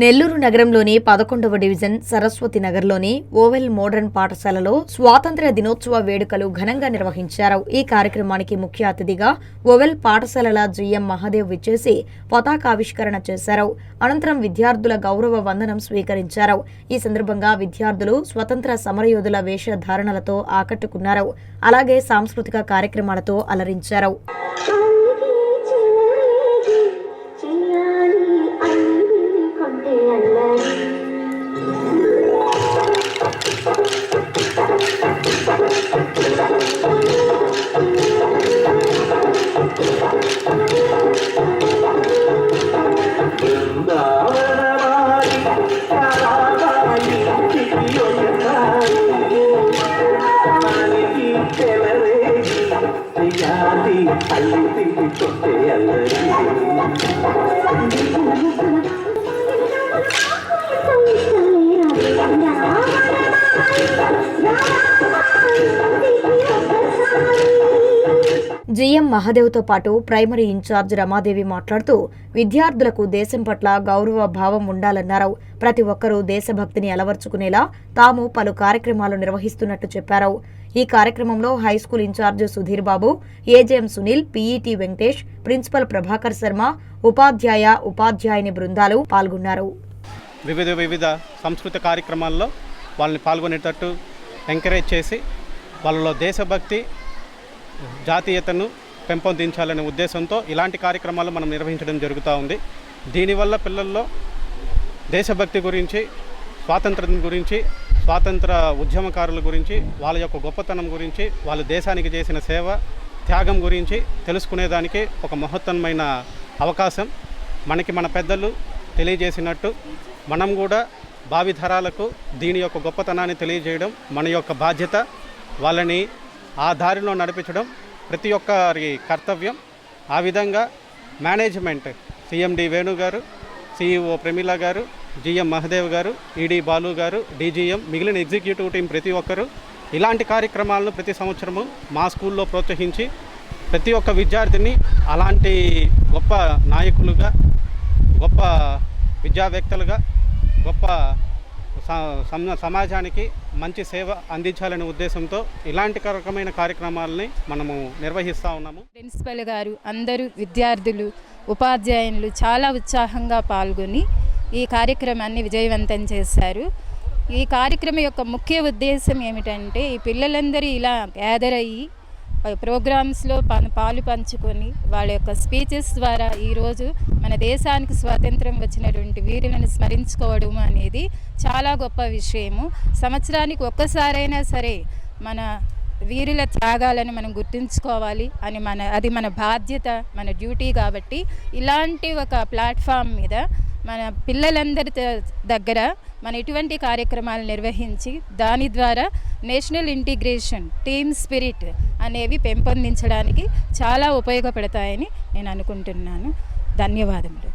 నెల్లూరు నగరంలోని 11వ డివిజన్ సరస్వతి నగర్లోని oval modern పాఠశాలలో స్వాతంత్ర్య దినోత్సవ వేడుకలు ఘనంగా నిర్వహించారు. ఈ కార్యక్రమానికి ముఖ్య అతిథిగా ఓవెల్ పాఠశాలల జిఎం మహాదేవ్ విచ్చేసి పతాకావిష్కరణ చేశారు. అనంతరం విద్యార్థుల గౌరవ వందనం స్వీకరించారు. ఈ సందర్భంగా విద్యార్థులు స్వతంత్ర సమరయోధుల వేషధారణలతో ఆకట్టుకున్నారు. అలాగే సాంస్కృతిక కార్యక్రమాలతో అలరించారు. జిఎం మహాదేవ్తో పాటు ప్రైమరీ ఇన్ఛార్జ్ రమాదేవి మాట్లాడుతూ విద్యార్థులకు దేశం పట్ల గౌరవ భావం ఉండాలన్నారు. ప్రతి ఒక్కరూ దేశభక్తిని అలవర్చుకునేలా తాము పలు కార్యక్రమాలు నిర్వహిస్తున్నట్టు చెప్పారు. ఈ కార్యక్రమంలో high school incharge Sudheer Babu, ఏజేఎం Sunil, PET Venkatesh, principal Prabhakar Sharma, ఉపాధ్యాయుని బృందాలు పాల్గొన్నారు. వివిధ సంస్కృత కార్యక్రమాల్లో వాళ్ళని పాల్గొనేటట్టు ఎంకరేజ్ చేసి వాళ్ళలో దేశభక్తి, జాతీయతను పెంపొందించాలనే ఉద్దేశంతో ఇలాంటి కార్యక్రమాలు మనం నిర్వహించడం జరుగుతూ ఉంది. దీనివల్ల పిల్లల్లో దేశభక్తి గురించి, స్వాతంత్రం గురించి, స్వాతంత్ర ఉద్యమకారుల గురించి, వాళ్ళ యొక్క గొప్పతనం గురించి, వాళ్ళ దేశానికి చేసిన సేవ, త్యాగం గురించి తెలుసుకునేదానికి ఒక మహత్తరమైన అవకాశం. మనకి మన పెద్దలు తెలియజేసినట్టు మనం కూడా భావితరాలకు దీని యొక్క గొప్పతనాన్ని తెలియజేయడం మన యొక్క బాధ్యత. వాళ్ళని ఆ దారిలో నడిపించడం ప్రతి ఒక్కరి కర్తవ్యం. ఆ విధంగా మేనేజ్మెంట్ సిఎండి వేణు గారు, సిఇఓ ప్రమీల గారు, జిఎం మహదేవ్ గారు, ఈడీ బాలు గారు, డీజీఎం, మిగిలిన ఎగ్జిక్యూటివ్ టీం ప్రతి ఒక్కరు ఇలాంటి కార్యక్రమాలను ప్రతి సంవత్సరము మా స్కూల్లో ప్రోత్సహించి ప్రతి ఒక్క విద్యార్థిని అలాంటి గొప్ప నాయకులుగా, గొప్ప విద్యావేత్తలుగా, గొప్ప సమాజానికి మంచి సేవ అందించాలనే ఉద్దేశంతో ఇలాంటి రకమైన కార్యక్రమాలని మనము నిర్వహిస్తూ ఉన్నాము. ప్రిన్సిపల్ గారు, అందరూ విద్యార్థులు, ఉపాధ్యాయులు చాలా ఉత్సాహంగా పాల్గొని ఈ కార్యక్రమాన్ని విజయవంతం చేశారు. ఈ కార్యక్రమం యొక్క ముఖ్య ఉద్దేశం ఏమిటంటే ఈ పిల్లలందరూ ఇలా గ్యాదర్ అయ్యి ప్రోగ్రామ్స్లో పాలు పంచుకొని వాళ్ళ యొక్క స్పీచెస్ ద్వారా ఈరోజు మన దేశానికి స్వాతంత్రం వచ్చినటువంటి వీరులను స్మరించుకోవడం అనేది చాలా గొప్ప విషయము. సంవత్సరానికి ఒక్కసారైనా సరే మన వీరుల త్యాగాలను మనం గుర్తుంచుకోవాలి అని అది మన బాధ్యత, మన డ్యూటీ. కాబట్టి ఇలాంటి ఒక ప్లాట్ఫామ్ మీద మన పిల్లలందరి దగ్గర మన ఇటువంటి కార్యక్రమాలు నిర్వహించి దాని ద్వారా నేషనల్ ఇంటిగ్రేషన్, టీమ్ స్పిరిట్ అనేవి పెంపొందించడానికి చాలా ఉపయోగపడతాయని నేను అనుకుంటున్నాను. ధన్యవాదములు.